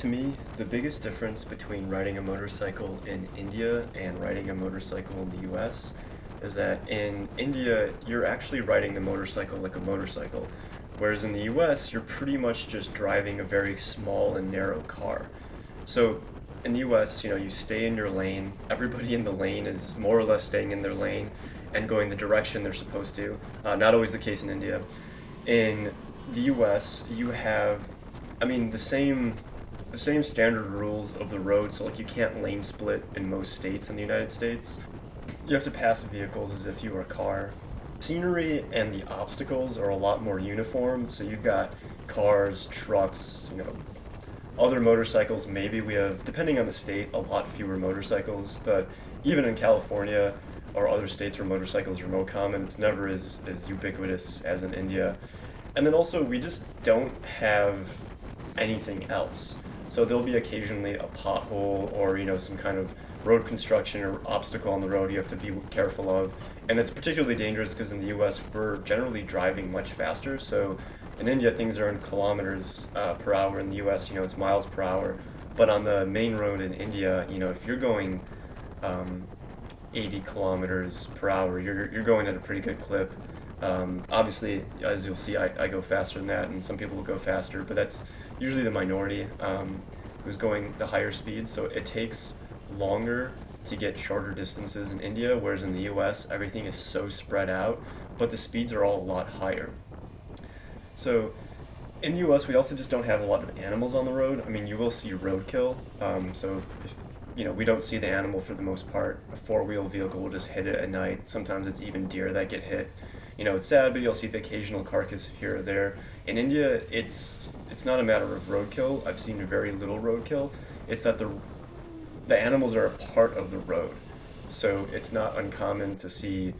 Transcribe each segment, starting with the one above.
To me, the biggest difference between riding a motorcycle in India and riding a motorcycle in the US is that in India, you're actually riding the motorcycle like a motorcycle, whereas in the US, you're pretty much just driving a very small and narrow car. So in the US, you stay in your lane, everybody in the lane is more or less staying in their lane and going the direction they're supposed to. Not always the case in India. In the US, you have, the same standard rules of the road. So like you can't lane split in most states in the United States. You have to pass vehicles as if you were a car. Scenery and the obstacles are a lot more uniform. So you've got cars, trucks, other motorcycles. Maybe we have, depending on the state, a lot fewer motorcycles. But even in California or other states where motorcycles are more common, it's never as ubiquitous as in India. And then also, we just don't have anything else. So there'll be occasionally a pothole or some kind of road construction or obstacle on the road you have to be careful of. And it's particularly dangerous because in the U.S. we're generally driving much faster. So in India things are in kilometers per hour. In the U.S. It's miles per hour. But on the main road in India, if you're going 80 kilometers per hour, you're going at a pretty good clip. Obviously, as you'll see, I go faster than that, and some people will go faster, but that's usually the minority who's going the higher speeds. So it takes longer to get shorter distances in India, whereas in the US, everything is so spread out, but the speeds are all a lot higher. So in the US, we also just don't have a lot of animals on the road. I mean, you will see roadkill. So if we don't see the animal for the most part. A four-wheel vehicle will just hit it at night. Sometimes it's even deer that get hit. It's sad, but you'll see the occasional carcass here or there. In India, it's not a matter of roadkill. I've seen very little roadkill. It's that the animals are a part of the road. So it's not uncommon to see,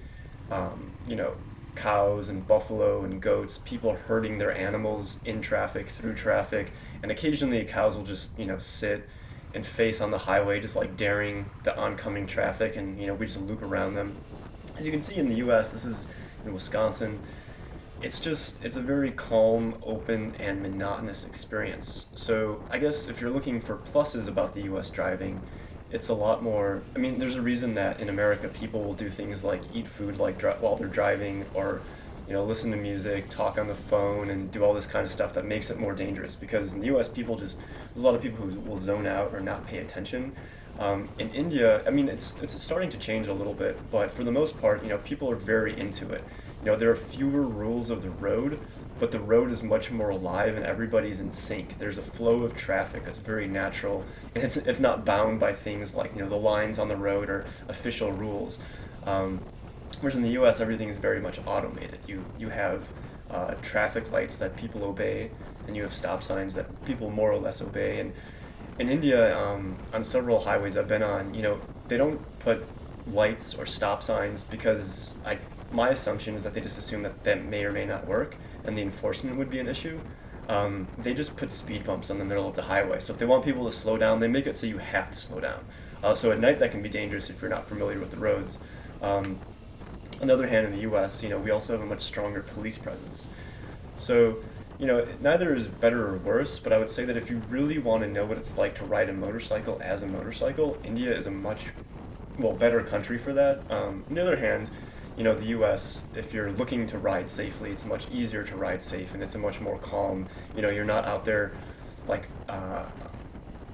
cows and buffalo and goats, people herding their animals in traffic, through traffic, and occasionally cows will just, sit and face on the highway, just like daring the oncoming traffic, and we just loop around them. As you can see in the U.S., this is in Wisconsin. It's a very calm, open, and monotonous experience. So I guess if you're looking for pluses about the U.S. driving, it's a lot more. I mean, there's a reason that in America people will do things like eat food like while they're driving, or listen to music, talk on the phone, and do all this kind of stuff that makes it more dangerous. Because in the U.S., there's a lot of people who will zone out or not pay attention. In India, I mean, it's starting to change a little bit, but for the most part, people are very into it. There are fewer rules of the road, but the road is much more alive and everybody's in sync. There's a flow of traffic that's very natural, and it's not bound by things like the lines on the road or official rules. Whereas in the U.S., everything is very much automated. You have traffic lights that people obey, and you have stop signs that people more or less obey. And in India, on several highways I've been on, they don't put lights or stop signs because my assumption is that they just assume that may or may not work, and the enforcement would be an issue. They just put speed bumps in the middle of the highway. So if they want people to slow down, they make it so you have to slow down. So at night that can be dangerous if you're not familiar with the roads. On the other hand, in the U.S., we also have a much stronger police presence. So, neither is better or worse, but I would say that if you really want to know what it's like to ride a motorcycle as a motorcycle, India is a much, better country for that. On the other hand, the U.S., if you're looking to ride safely, it's much easier to ride safe, and it's a much more calm, you're not out there like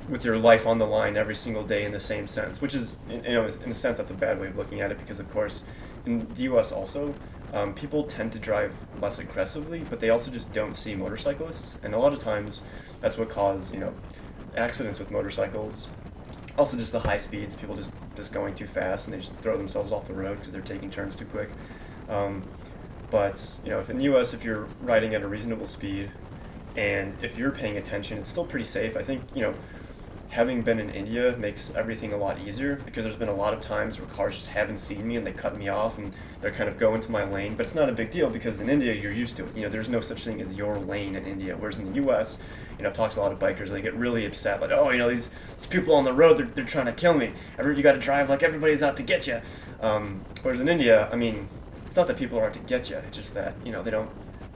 with your life on the line every single day in the same sense, which is, in a sense, that's a bad way of looking at it, because of course, in the U.S. also, people tend to drive less aggressively, but they also just don't see motorcyclists, and a lot of times that's what causes, accidents with motorcycles. Also, just the high speeds, people just going too fast, and they just throw themselves off the road because they're taking turns too quick. But if in the U.S., if you're riding at a reasonable speed, and if you're paying attention, it's still pretty safe. I think having been in India makes everything a lot easier, because there's been a lot of times where cars just haven't seen me and they cut me off and they're kind of going to my lane, but it's not a big deal because in India you're used to it. There's no such thing as your lane in India, whereas in the US, I've talked to a lot of bikers, they get really upset, like, oh, these people on the road, they're trying to kill me. You got to drive like everybody's out to get you. Whereas in India, I mean, it's not that people are out to get you, it's just that, they don't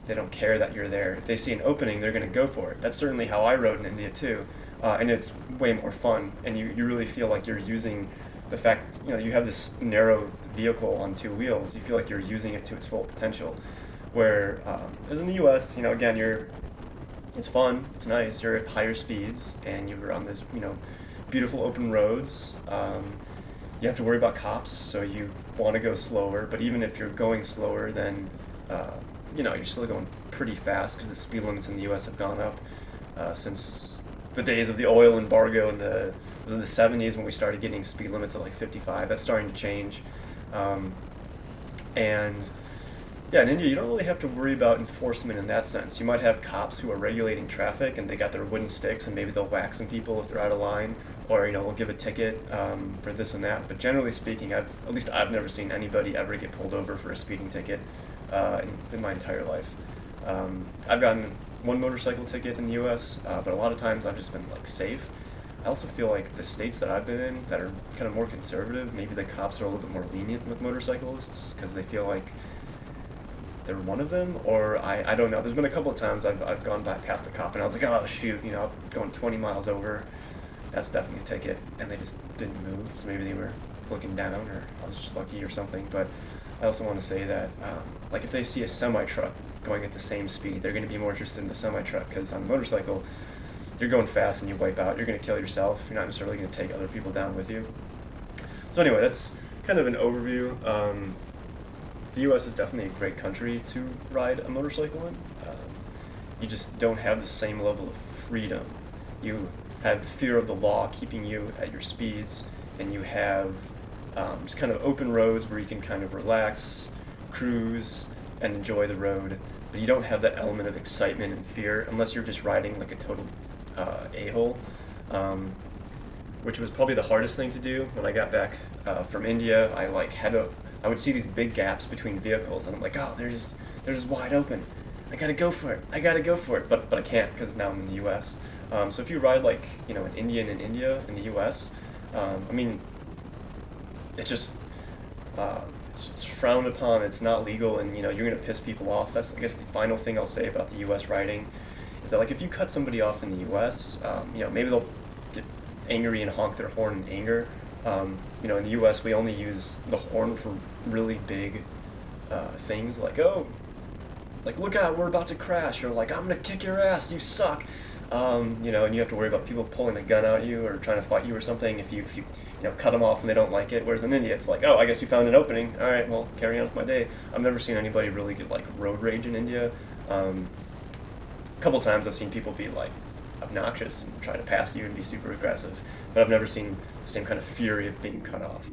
They don't care that you're there. If they see an opening, they're going to go for it. That's certainly how I rode in India too, and it's way more fun. And you really feel like you're using the fact, you have this narrow vehicle on two wheels. You feel like you're using it to its full potential. Where as in the U.S., again, it's fun, it's nice. You're at higher speeds, and you're on this beautiful open roads. You have to worry about cops, so you want to go slower. But even if you're going slower, then you're still going pretty fast because the speed limits in the U.S. have gone up since the days of the oil embargo it was in the 70s when we started getting speed limits at like 55. That's starting to change, and yeah, in India, you don't really have to worry about enforcement in that sense. You might have cops who are regulating traffic, and they got their wooden sticks, and maybe they'll whack some people if they're out of line, or they'll give a ticket for this and that. But generally speaking, at least I've never seen anybody ever get pulled over for a speeding ticket in my entire life. I've gotten one motorcycle ticket in the U.S., but a lot of times I've just been safe. I also feel like the states that I've been in that are kind of more conservative, maybe the cops are a little bit more lenient with motorcyclists because they feel like they're one of them, or I don't know. There's been a couple of times I've gone by past the cop and I was like, oh shoot, I'm going 20 miles over. That's definitely a ticket, and they just didn't move. So maybe they were looking down, or I was just lucky or something. But I also want to say that if they see a semi truck going at the same speed, they're going to be more interested in the semi truck because on a motorcycle, you're going fast and you wipe out. You're going to kill yourself. You're not necessarily going to take other people down with you. So anyway, that's kind of an overview. The U.S. is definitely a great country to ride a motorcycle in. You just don't have the same level of freedom. You have the fear of the law keeping you at your speeds, and you have just kind of open roads where you can kind of relax, cruise, and enjoy the road. But you don't have that element of excitement and fear unless you're just riding like a total a-hole, which was probably the hardest thing to do. When I got back from India, I would see these big gaps between vehicles, and I'm like, oh, they're just wide open. I gotta go for it. But I can't because now I'm in the U.S. So if you ride an Indian in India in the U.S., it just it's frowned upon. It's not legal, and you're gonna piss people off. That's, I guess, the final thing I'll say about the U.S. riding is that if you cut somebody off in the U.S., maybe they'll get angry and honk their horn in anger. In the U.S., we only use the horn for really big things look out, we're about to crash, or I'm gonna kick your ass, you suck. And you have to worry about people pulling a gun at you or trying to fight you or something if you cut them off and they don't like it. Whereas in India, it's oh, I guess you found an opening. All right, well, carry on with my day. I've never seen anybody really get road rage in India. A couple times I've seen people be obnoxious and try to pass you and be super aggressive, but I've never seen the same kind of fury of being cut off.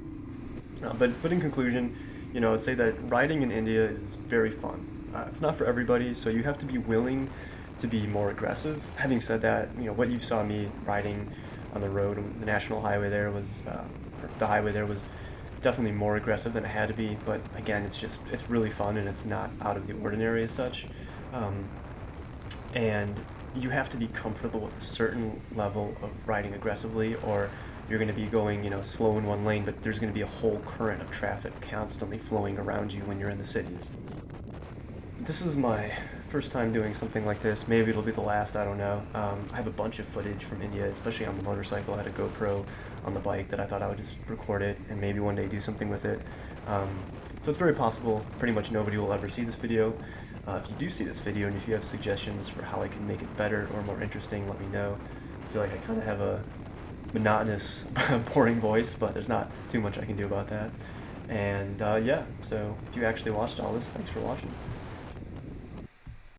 But in conclusion, I'd say that riding in India is very fun. It's not for everybody, so you have to be willing to be more aggressive. Having said that, what you saw me riding on the road, the national highway there was, the highway there was definitely more aggressive than it had to be. But again, it's really fun, and it's not out of the ordinary as such. And you have to be comfortable with a certain level of riding aggressively, or you're going to be going, slow in one lane, but there's going to be a whole current of traffic constantly flowing around you when you're in the cities. This is my first time doing something like this. Maybe it'll be the last, I don't know. I have a bunch of footage from India, especially on the motorcycle. I had a GoPro on the bike that I thought I would just record it and maybe one day do something with it. So it's very possible pretty much nobody will ever see this video. If you do see this video and if you have suggestions for how I can make it better or more interesting, let me know. I feel like I kind of have a monotonous, boring voice, but there's not too much I can do about that. And yeah, so if you actually watched all this, thanks for watching.